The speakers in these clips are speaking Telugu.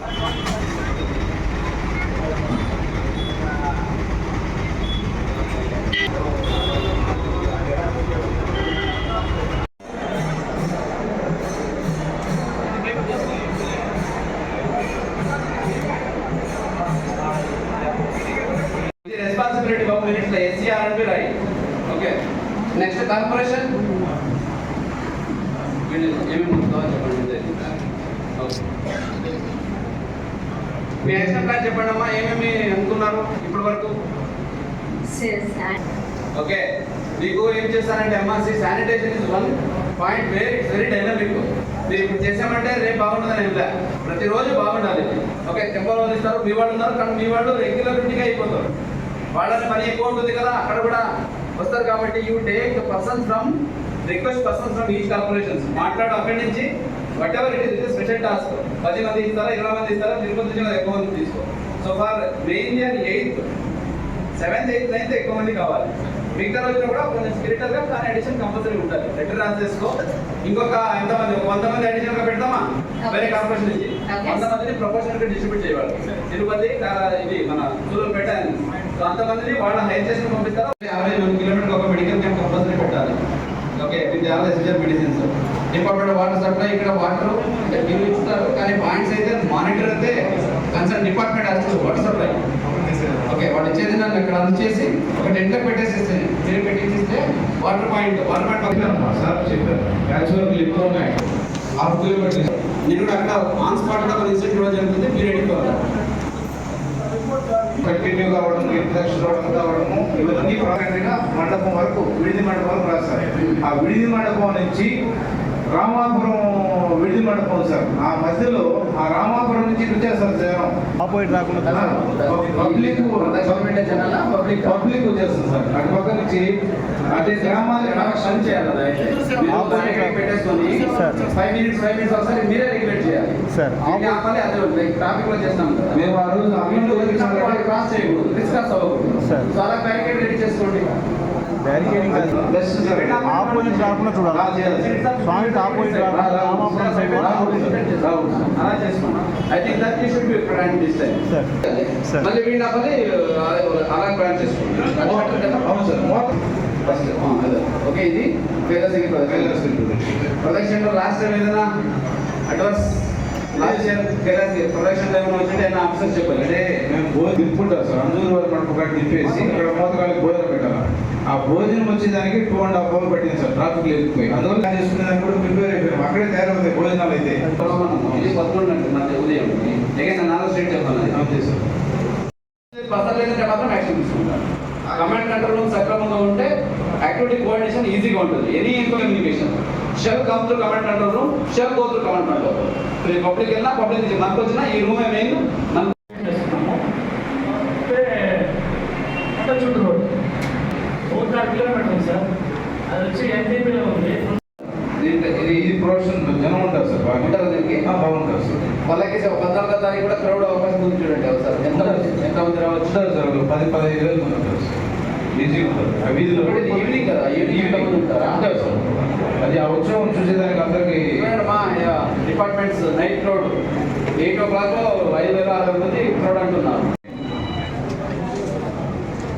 Responsibility of minutes like SCR and be right. Okay. Next corporation. Me action plan చెప్పండి అమ్మా, ఏమేమి అనుకున్నారు ఇప్పటి వరకు? ఓకే, మీకు ఏం చేస్తారంటే MRC sanitation is one point where it's very dynamic. మీరు ఇప్పుడు చేసామంటే రేపు బాగుంటుందని ఇలా ప్రతిరోజు బాగుండాలి. ఓకే, టెంపర్ వాళ్ళు ఇస్తారు, మీ వాళ్ళు ఉన్నారు, కానీ మీ వాళ్ళు రెగ్యులర్ డ్యూటీగా అయిపోతారు. వాళ్ళని పని ఎక్కువ ఉంటుంది కదా, అక్కడ కూడా వస్తారు. కాబట్టి you take persons from request persons from each corporations, మాట్లాడు అక్కడి నుంచి. What ever it is special task. 10 మంది ఇస్తారా, 20 మంది ఇస్తారా, తిరుపతి నుంచి ఎక్కువ మంది తీసుకో. సో ఫర్ మెయిన్లీ అని 8th, 7th, 8th, 9th ఎక్కువ మంది కావాలి. మిగతా రోజున కూడా కొంచెం స్పిరిటల్ గా కానీ అడిషన్ కంపల్సరీ ఉంటుంది. లెటర్ రాసి చేసుకో. ఇంకొక ఎంతమంది, 100 మంది అడిషనల్ గా పెడతామా వేరే కార్పొరేషన్ నుంచి? 100 మందిని ప్రొపోర్షనల్ గా డిస్ట్రిబ్యూట్ చేయాలి. తిరుపతి ఇది మన సూలూరుపేట, సో అంతమందిని వాళ్ళ హైర్ చేసి పంపిస్తారు. 51 కిలోమీటర్కి ఒక మెడికల్ క్యాంప్ కంపల్సరీ పెట్టాలి. Okay, with all essential medicines. Department water supply, ఇక్కడ వాటర్ బిల్లు ఇస్తారు, కానీ పాయింట్స్ అయితే మానిటర్ అయితే కన్సర్న్ డిపార్ట్మెంట్ వస్తుంది వాటర్ సప్లై. ఓకే, వాళ్ళు ఇచ్చేది నన్ను ఇక్కడ అందచేసి ఒక టెంట్లో పెట్టేసిస్తే, మీరు పెట్టిస్తే వాటర్ పాయింట్ సార్ చెప్పారు యాక్చువల్గా ఎక్కువ ఉన్నాయి 6 కిలోమీటర్లు. నేను కూడా అక్కడ ఆన్ స్పాట్ కూడా ఇన్స్టిట్యూట్ ఇవ్వడం జరుగుతుంది. మీరు ఎడిపోవాలి కంటిన్యూ కావడం, ఇంట్రెస్ట్ కావడము, ఇవన్నీ ప్రారంభంగా మండపం వరకు, విడిది మండపం వరకు రాస్తారు. ఆ విడిది మండపం నుంచి రామాపురం విడిది మండపం సార్, ఆ మధ్యలో ఆ రామాపురం నుంచి వచ్చేస్తారు జనం ఆపోజిట్ రాకుండా పబ్లిక్ వచ్చేస్తుంది సార్. అటు పక్క నుంచి అదే గ్రామాలు పని చేయాలి. పెట్టేసుకొని 5 minutes ఒకసారి మీరే రెగ్యులేట్ చేయాలి సార్. ట్రాఫిక్ లో చేస్తాం కదా మేము ఆ రోజు క్రాస్ చేయకూడదు, డిస్కస్ అవ్వకూడదు. సో అలా బ్యారికేడ్ రెడీ చేసుకోండి. ఆపోజిట్ రాకుండా చూడాలి. స్వామికి ఆపోజిట్ రామాపురం సైడ్ అలా చేసుకున్నాం. I think that you should be plan this time. మళ్ళీ వీళ్ళ పని అలా ప్లాన్ చేసుకుంటాం. అవును సార్. ఫస్ట్ ఓకే, ఇది ప్రొడక్షన్ లో లాస్ట్ టైం ఏదైనా advance last year Kailasagiri production ఏమైనా వచ్చింటే ఏమైనా ఆఫీసర్ చెప్పాలి. అంటే మేము భోజనం దింపుంటాం సార్, అందరూ వరకు మనకు ఒకటి దింపేసి ఇక్కడ మోతకాలకి భోజనం పెట్టాలి. ఆ భోజనం వచ్చేదానికి 2.5 hours పట్టింది సార్, ట్రాఫిక్ లేకపోయి. అందువల్ల ప్లాన్ చేసుకునేదానికి కూడా ప్రిపేర్ అయిపోయాం. అక్కడే తయారవుతాయి భోజనాలు అయితే. ఇది 11 మన ఉదయం ఏదైనా 4 స్టేట్ చెప్పాలి. అంతే సార్. పర్సనల్ లేదంటే మాత్రం యాక్షన్ తీసుకుంటారు. కమాండ్ కంట్రోల్ రూమ్ సక్రమంగా ఉంటే యాక్టివిటీ కోఆర్డినేషన్ ఈజీగా ఉంటుంది. Any communication shell come through command control room, shall go through command control room. Public వెళ్ళినా, పబ్లిక్ నుంచి మనకు వచ్చినా ఈ రూమే మెయిన్. చుట్టూ రోడ్ 4 కిలోమీటర్లు సార్. అది వచ్చి ఎన్టీపీలో ఉంది. ఇది ప్రొడక్షన్ జనం ఉంటారు సార్, బాగుంటారు. దీనికి బాగుంటారు సార్. వాళ్ళకి 14వ తారీఖు కూడా క్రౌడ్ అవకాశం ఉంది చూడండి. సార్ ఎంతమంది రావచ్చు సార్? 10-15 వేల మంది ఉంటారు సార్. ఈజీగా ఉంటారు. ఆ వీధిలో ఈవినింగ్ కదా, ఈవినింగ్ ఉంటారు సార్. అది ఆ ఉత్సవం చూసేదానికి అందరికి మా డిపార్ట్మెంట్స్ నైట్ క్రౌడ్ 8 o'clock 5,600 మంది క్రౌడ్ అంటున్నారు.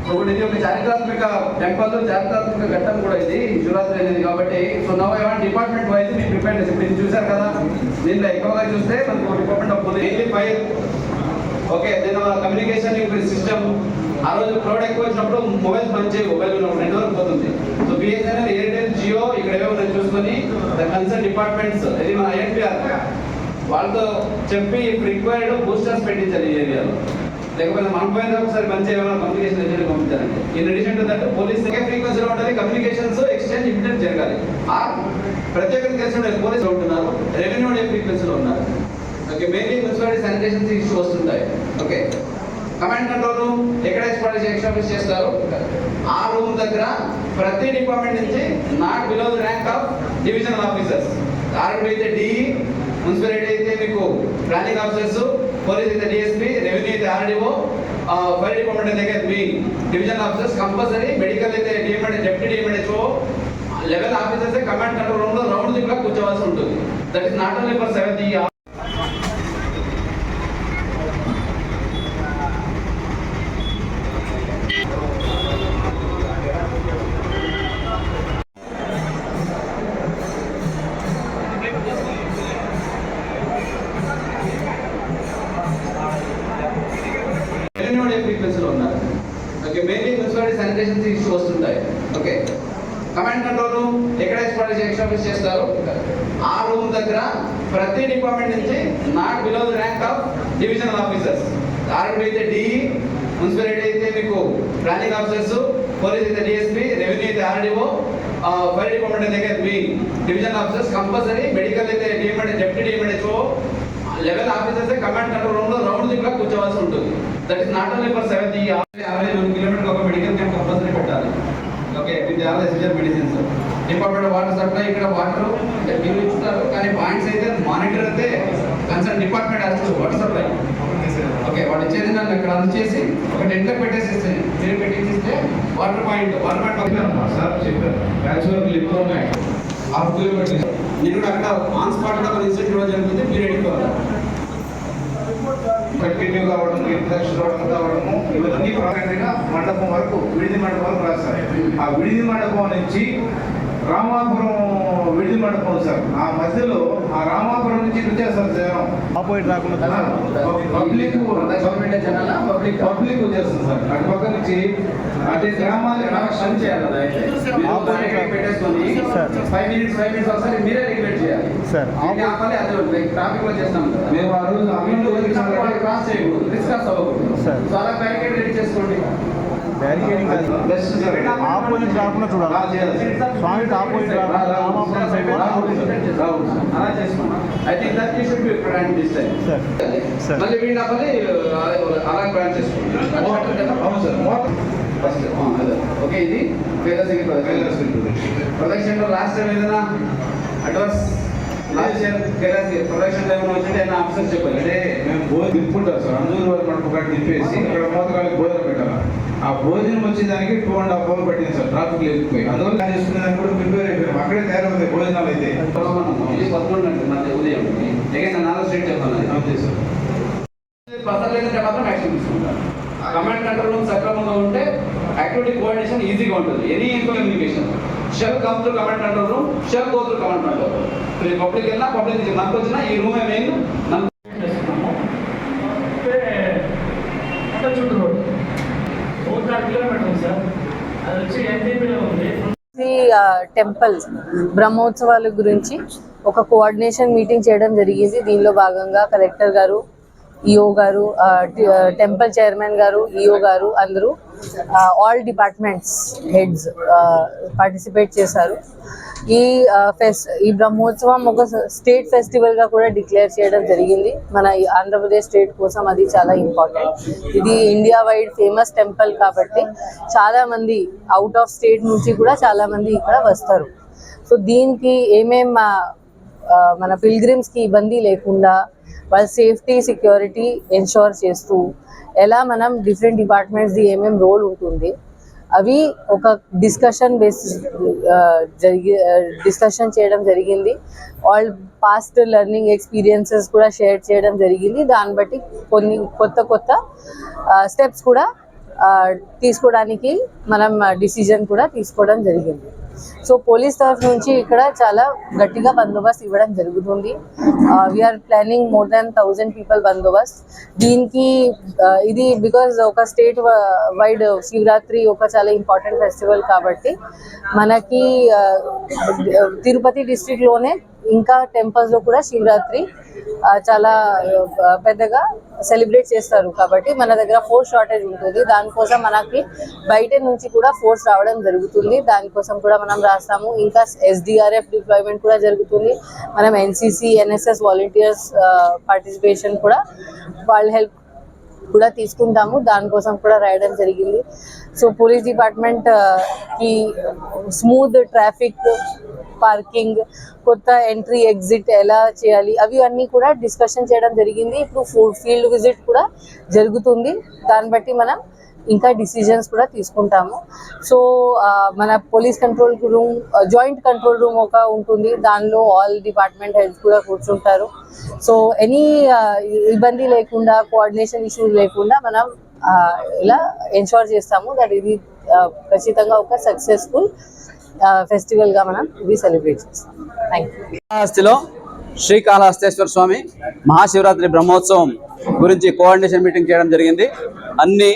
సో ఇది ఒక చారిత్రాత్మక టెంపల్, చారిత్రాత్మక ఘట్టం కూడా ఇది శివరాత్రి అనేది. కాబట్టి so now I want department wise me preparedness. ఇప్పుడు చూసారు కదా, దీంట్లో ఎక్కువగా చూస్తే మనకు department of police fire. Okay, నేను కమ్యూనికేషన్ సిస్టమ్. ఆ రోజు క్రౌడ్ ఎక్కువ వచ్చినప్పుడు మొబైల్స్ పనిచేయ, మొబైల్ నెట్వర్క్ పోతుంది. సో బిఎస్ఎన్ఎల్, ఎయిర్టెల్, జియో ఇక్కడ ఏవో నేను చూసుకొని ద కన్సర్న్ డిపార్ట్మెంట్స్, ఇది మన ఐఎన్పిఆర్ వాళ్ళతో చెప్పి రిక్వైర్డ్ బూస్టర్స్ పెట్టించాలి ఈ ఏరియాలో. లేకపోతే మనం పోయిన ఒకసారి మంచి ఏమైనా కమ్యూనికేషన్ ఏజెంట్ పంపించాలంటే. In addition to that police ఫ్రీక్వెన్సీలో ఉంటుంది, కమ్యూనికేషన్స్ ఎక్స్చేంజ్ ఇమీడియట్ జరగాలి. ప్రత్యేకంగా తెలిసిన పోలీసులు ఉంటున్నారు, రెవెన్యూ ఫ్రీక్వెన్సీలో ఉన్నారు. Okay, mainly municipality sanitation issue వస్తుంటాయి. ఓకే, కమాండ్ కంట్రోల్ రూమ్ ఎక్కడ ఎక్స్టాబ్లిష్ చేస్తారు, ఆ రూమ్ దగ్గర ప్రతి డిపార్ట్మెంట్ నుంచి not below the rank of divisional officers. R and అయితే డిఈ, మున్సిపాలిటీ అయితే మీకు ప్లానింగ్ ఆఫీసర్స్, పోలీస్ అయితే డిఎస్పీ, రెవెన్యూ అయితే ఆర్డీఓ, ఫైర్ డిపార్ట్మెంట్ అయితే మీ డివిజనల్ ఆఫీసర్స్ కంపల్సరీ. మెడికల్ అయితే deputy DM and HO level officers command control room లో రౌండ్ దిక్కులా కూర్చోవాల్సి ఉంటుంది. That is not only for 7th. Sanitation issue వస్తుంటాయి. ఓకే, కమాండ్ కంట్రోల్ రూమ్ ఎక్కడ ఎస్టాబ్లిష్ చేస్తారు? ఆ రూమ్ దగ్గర ప్రతి డిపార్ట్మెంట్ నుంచి not below the rank of divisional officers. R and అయితే డిఈ, మున్సిపాలిటీ అయితే మీకు ప్లానింగ్ ఆఫీసర్స్, పోలీస్ అయితే డిఎస్పీ, రెవెన్యూ అయితే ఆర్డీఓ, ఫైర్ డిపార్ట్మెంట్ అయితే మీ డివిజనల్ ఆఫీసర్స్, కంపల్సరీ మెడికల్ అయితే DM and, deputy DM and HO level officers command control room లో రౌండ్ ది క్లాక్ కూర్చోవాల్సి ఉంటుంది. That is not only for 70 average 1 kilometre ఒక మెడికల్ క్యాంప్ కంపల్సరీ పెట్టాలి. Okay, with all essential medicines. Department water supply, ఇక్కడ వాటర్ మీరు ఇస్తారు, కానీ పాయింట్స్ అయితే మానిటర్ అయితే concern department hostel water supply. Okay, వాడు ఇచ్చేది నన్ను ఇక్కడ అందచేసి ఒక టెంట్లో పెట్టేసి మీరు పెట్టిస్తే వాటర్ పాయింట్ సార్ చెప్పారు యాక్చువల్ లిప్ ఉన్నాయి 6 కిలోమీటర్స్. నేను కూడా అక్కడ ఆన్ స్పాట్ కూడా మన ఇన్స్టిట్యూట్ జరుగుతుంది, మీరు ఎడుకోవాలి. కంటిన్యూ కావడం, ఇన్ఫెక్షన్ కావడము ఇవన్నీ ప్రారంభంగా మండపం వరకు, విడిది మండపం వరకు రాస్తారు. ఆ విడిది మండపం నుంచి రామాపురం విడిది మండపం సార్, ఆ మధ్యలో ఆ రామాపురం నుంచి వచ్చేస్తారు జనం. ఆపోజిట్ రాకుండా పబ్లిక్ పబ్లిక్ వచ్చేస్తుంది సార్. అటు పక్క నుంచి అంటే గ్రామాన్ని కనెక్షన్ చేయాలి. కదా అయితే పెట్టేసుకొని 5 minutes ఒకసారి మీరే రెగ్యులేట్ చేయాలి సార్. ఆపాలి, అది ట్రాఫిక్ లో చేస్తాం కదా మేము ఆ రోజు క్రాస్ చేయకూడదు, రిస్క్ అవ్వకూడదు. సార్. సో అలా బ్యారికేడ్ రెడీ చేసుకోండి. బ్యారికేడింగ్ కాదు, బెస్ట్ సార్. ఆపోజిట్ రాకుండా చూడాలి. స్వామికి ఆపోజిట్ రామాపురం సైడ్ అలా చేసుకోండి. I think that you should be plan this time. Sir. Sir. మళ్ళీ వీళ్ళు అవ్వాలి, అలా ప్లాన్ చేసుకోండి. అవును సార్. ఫస్ట్ అదే ఓకే. ఇది ప్రొడక్షన్ లో లాస్ట్ టైం ఏదైనా అడ్వాన్స్ లాస్ట్ ఇయర్ ప్రొడక్షన్ లో ఏమైనా వచ్చింటే ఏమైనా ఆఫీసర్ చెప్పాలి. అంటే మేము భోజనం తిప్పుకుంటాం సార్, అందరూ వారి మనకు ఒకటి తిప్పేసి ఇక్కడ మోతకాలకి భోజనం పెట్టాలి. ఆ భోజనం వచ్చేదానికి 2.5 hours పట్టింది సార్, ట్రాఫిక్ లేకపోయి. అందువల్ల చేసుకునే దానికి కూడా ప్రిపేర్ అయిపోయాం. అక్కడే తయారవుతాయి భోజనాలు అయితే. 11 అంటే మన ఉదయం ఏదైనా 4 స్టేట్ చెప్పాలి. అంతే సార్. బస్సులు లేదంటే మాత్రం యాక్షన్ తీసుకుంటారు. కమాండ్ కంట్రోల్ రూమ్ సక్రమంగా ఉంటే యాక్టివిటీ కోఆర్డినేషన్ ఈజీగా ఉంటుంది. Any communication shell come through command control room, shall go through command control room. Public వెళ్ళినా పబ్లిక్ మనకు వచ్చినా ఈ రూమే మెయిన్. చుట్టూ రోడ్ 4 కిలోమీటర్ సార్, అది వచ్చి ఎన్టీపీలో ఉంది. టెంపుల్ బ్రహ్మోత్సవాల గురించి ఒక కోఆర్డినేషన్ మీటింగ్ చేయడం జరిగింది. దీనిలో భాగంగా కలెక్టర్ గారు, ఈఓ గారు, టెంపుల్ చైర్మన్ గారు, ఈఓ గారు అందరూ ఆల్ డిపార్ట్మెంట్స్ హెడ్స్ పార్టిసిపేట్ చేశారు. ఈ బ్రహ్మోత్సవం ఒక స్టేట్ ఫెస్టివల్ గా కూడా డిక్లేర్ చేయడం జరిగింది. మన ఆంధ్రప్రదేశ్ స్టేట్ కోసం అది చాలా ఇంపార్టెంట్. ఇది ఇండియా వైడ్ ఫేమస్ టెంపుల్ కాబట్టి చాలా మంది అవుట్ ఆఫ్ స్టేట్ నుంచి కూడా చాలా మంది ఇక్కడ వస్తారు. సో దీనికి మన పిల్గ్రిమ్స్ కి ఇబ్బంది లేకుండా వాళ్ళ సేఫ్టీ సెక్యూరిటీ ఎన్షోర్ చేస్తూ ఎలా మనం డిఫరెంట్ డిపార్ట్మెంట్స్ది ఏమేం రోల్ ఉంటుంది అవి ఒక డిస్కషన్ చేయడం జరిగింది. ఆల్ పాస్ట్ లెర్నింగ్ ఎక్స్పీరియన్సెస్ కూడా షేర్ చేయడం జరిగింది. దాన్ని బట్టి కొన్ని కొత్త స్టెప్స్ కూడా తీసుకోవడానికి మనం డిసిజన్ కూడా తీసుకోవడం జరిగింది. సో పోలీస్ తరఫు నుంచి ఇక్కడ చాలా గట్టిగా బందోబస్తు ఇవ్వడం జరుగుతుంది. We're planning more than 1000 people బందోబస్తు. దీనికి ఇది బికాజ్ ఒక స్టేట్ వైడ్ శివరాత్రి ఒక చాలా ఇంపార్టెంట్ ఫెస్టివల్ కాబట్టి మనకి తిరుపతి డిస్ట్రిక్ట్ లోనే ఇంకా టెంపుల్స్ లో కూడా శివరాత్రి చాలా పెద్దగా సెలబ్రేట్ చేస్తారు కాబట్టి మన దగ్గర ఫోర్స్ షార్టేజ్ ఉంటుంది. దానికోసం మనకి బయట నుంచి కూడా ఫోర్స్ రావడం జరుగుతుంది. దానికోసం కూడా మనం రాస్తాము. ఇంకా SDRF డిప్లాయ్మెంట్ కూడా జరుగుతుంది. మనం NCC, NSS వాలంటీర్స్ పార్టిసిపేషన్ కూడా వాళ్ళ హెల్ప్ కూడా తీసుకుంటాము. దానికోసం కూడా రాయడం జరిగింది. సో పోలీస్ డిపార్ట్మెంట్ కి స్మూత్ ట్రాఫిక్, పార్కింగ్, కొత్త ఎంట్రీ ఎగ్జిట్ ఎలా చేయాలి అవి అన్నీ కూడా డిస్కషన్ చేయడం జరిగింది. ఇప్పుడు ఫీల్డ్ విజిట్ కూడా జరుగుతుంది. దాన్ని బట్టి మనం ఇంకా డిసిజన్స్ కూడా తీసుకుంటాము. సో మన police control room, joint control room ఒక ఉంటుంది. దానిలో ఆల్ డిపార్ట్మెంట్ హెడ్స్ కూడా కూర్చుంటారు. సో ఎనీ ఇబ్బంది లేకుండా, కోఆర్డినేషన్ ఇష్యూస్ లేకుండా మనం ఇలా ఎన్షోర్ చేస్తాము దట్ ఇది ఖచ్చితంగా ఒక సక్సెస్ఫుల్ ఫెస్టివల్ గా మనం ఇది సెలబ్రేట్ చేస్తాం. Thank you. శ్రీకాళహస్తిలో శ్రీకాళహస్తేశ్వర స్వామి మహాశివరాత్రి బ్రహ్మోత్సవం గురించి కోఆర్డినేషన్ మీటింగ్ చేయడం జరిగింది. అన్ని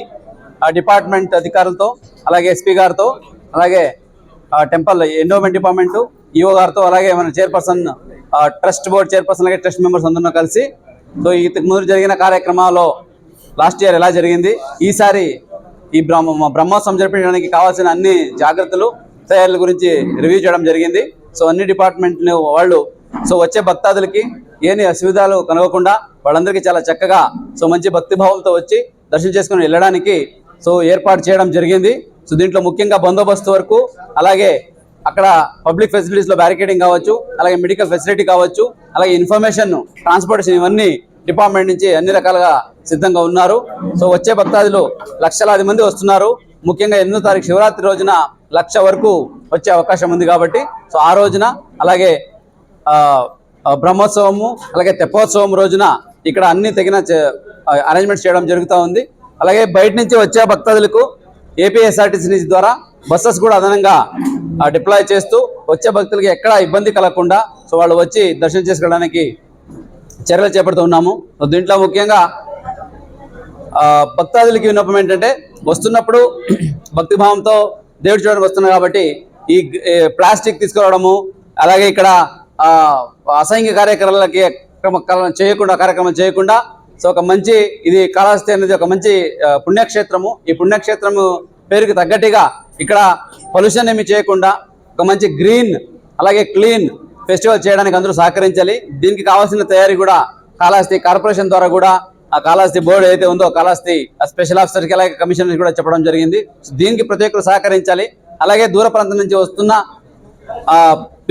డిపార్ట్మెంట్ అధికారులతో, అలాగే ఎస్పీ గారితో, అలాగే టెంపుల్ ఎండోమెంట్ డిపార్ట్మెంట్ ఈఓ గారితో, అలాగే మన చైర్పర్సన్, ట్రస్ట్ బోర్డ్ చైర్పర్సన్, అలాగే ట్రస్ట్ మెంబర్స్ అందరితో కలిసి సో ఇంతకు ముందు జరిగిన కార్యక్రమాల్లో లాస్ట్ ఇయర్ ఎలా జరిగింది, ఈసారి ఈ బ్రహ్మోత్సవం జరిపించడానికి కావాల్సిన అన్ని జాగ్రత్తలు తయారీల గురించి రివ్యూ చేయడం జరిగింది. సో అన్ని డిపార్ట్మెంట్ వాళ్ళు సో వచ్చే భక్తాదులకి ఏని అసువిధాలు కలగకుండా వాళ్ళందరికీ చాలా చక్కగా సో మంచి భక్తిభావంతో వచ్చి దర్శనం చేసుకుని వెళ్ళడానికి సో ఏర్పాటు చేయడం జరిగింది. సో దీంట్లో ముఖ్యంగా బందోబస్తు వరకు, అలాగే అక్కడ పబ్లిక్ ఫెసిలిటీస్లో బ్యారికేడింగ్ కావచ్చు, అలాగే మెడికల్ ఫెసిలిటీ కావచ్చు, అలాగే ఇన్ఫర్మేషన్, ట్రాన్స్పోర్టేషన్, ఇవన్నీ డిపార్ట్మెంట్ నుంచి అన్ని రకాలుగా సిద్ధంగా ఉన్నారు. సో వచ్చే భక్తాదులు లక్షలాది మంది వస్తున్నారు. ముఖ్యంగా 8వ తారీఖు శివరాత్రి రోజున 1,00,000 వరకు వచ్చే అవకాశం ఉంది కాబట్టి సో ఆ రోజున, అలాగే బ్రహ్మోత్సవము, అలాగే తెప్పోత్సవం రోజున ఇక్కడ అన్ని తగిన అరేంజ్మెంట్స్ చేయడం జరుగుతూ ఉంది. అలాగే బయట నుంచి వచ్చే భక్తాదులకు ఏపీఎస్ఆర్టీసీ ద్వారా బస్సెస్ కూడా అదనంగా డిప్లాయ్ చేస్తూ వచ్చే భక్తులకి ఎక్కడ ఇబ్బంది కలగకుండా సో వాళ్ళు వచ్చి దర్శనం చేసుకోవడానికి చర్యలు చేపడుతున్నాము. దీంట్లో ముఖ్యంగా భక్తాదులకి విన్నపం ఏంటంటే, వస్తున్నప్పుడు భక్తిభావంతో దేవుడు చూడడానికి వస్తున్నారు కాబట్టి ఈ ప్లాస్టిక్ తీసుకురావడము, అలాగే ఇక్కడ అసహ్య కార్యక్రమం చేయకుండా సో ఒక మంచి, ఇది కాళహస్తి అనేది ఒక మంచి పుణ్యక్షేత్రము. ఈ పుణ్యక్షేత్రము పేరుకి తగ్గట్టుగా ఇక్కడ పొల్యూషన్ ఏమి చేయకుండా ఒక మంచి గ్రీన్, అలాగే క్లీన్ ఫెస్టివల్ చేయడానికి అందరూ సహకరించాలి. దీనికి కావాల్సిన తయారీ కూడా కాళహస్తి కార్పొరేషన్ ద్వారా కూడా ఆ కాళహస్తి బోర్డు ఏదైతే ఉందో కాళహస్తి స్పెషల్ ఆఫీసర్కి, అలాగే కమిషనర్కి కూడా చెప్పడం జరిగింది. దీనికి ప్రతి ఒక్కరు సహకరించాలి. అలాగే దూర ప్రాంతం నుంచి వస్తున్న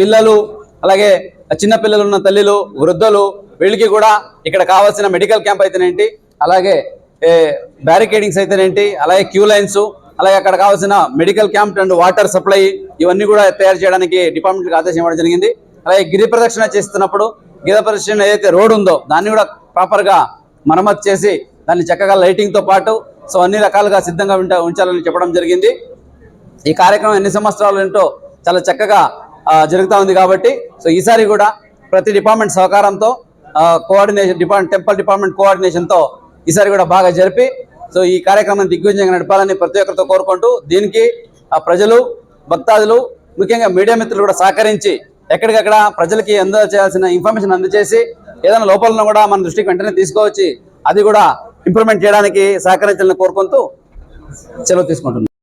పిల్లలు, అలాగే చిన్న పిల్లలు ఉన్న తల్లిలు, వృద్ధులు, వీళ్ళకి కూడా ఇక్కడ కావాల్సిన మెడికల్ క్యాంప్ అయితేనేంటి, అలాగే బ్యారికేడింగ్స్ అయితేనేంటి, అలాగే క్యూ లైన్స్, అలాగే అక్కడ కావాల్సిన medical camp and water supply ఇవన్నీ కూడా తయారు చేయడానికి డిపార్ట్మెంట్కి ఆదేశం ఇవ్వడం జరిగింది. అలాగే గిరి ప్రదక్షిణ చేస్తున్నప్పుడు గిరి ప్రదక్షిణ ఏదైతే రోడ్ ఉందో దాన్ని కూడా ప్రాపర్గా మరమ్మతు చేసి దాన్ని చక్కగా లైటింగ్తో పాటు సో అన్ని రకాలుగా సిద్ధంగా ఉంచాలని చెప్పడం జరిగింది. ఈ కార్యక్రమం ఎన్ని సంవత్సరాలు ఏంటో చాలా చక్కగా జరుగుతూ ఉంది కాబట్టి సో ఈసారి కూడా ప్రతి డిపార్ట్మెంట్ సహకారంతో కోఆర్డినేషన్, టెంపుల్ డిపార్ట్మెంట్ కోఆర్డినేషన్తో ఈసారి కూడా బాగా జరిపి సో ఈ కార్యక్రమాన్ని దిగ్విజయంగా నడపాలని ప్రతి ఒక్కరితో కోరుకుంటూ, దీనికి ప్రజలు, భక్తాదులు, ముఖ్యంగా మీడియా మిత్రులు కూడా సహకరించి ఎక్కడికక్కడ ప్రజలకి అందజేయాల్సిన ఇన్ఫర్మేషన్ అందజేసి ఏదైనా లోపాలను కూడా మన దృష్టికి వెంటనే తీసుకువచ్చి అది కూడా ఇంప్రూవ్మెంట్ చేయడానికి సహకరించాలని కోరుకుంటూ సెలవు తీసుకుంటున్నాం.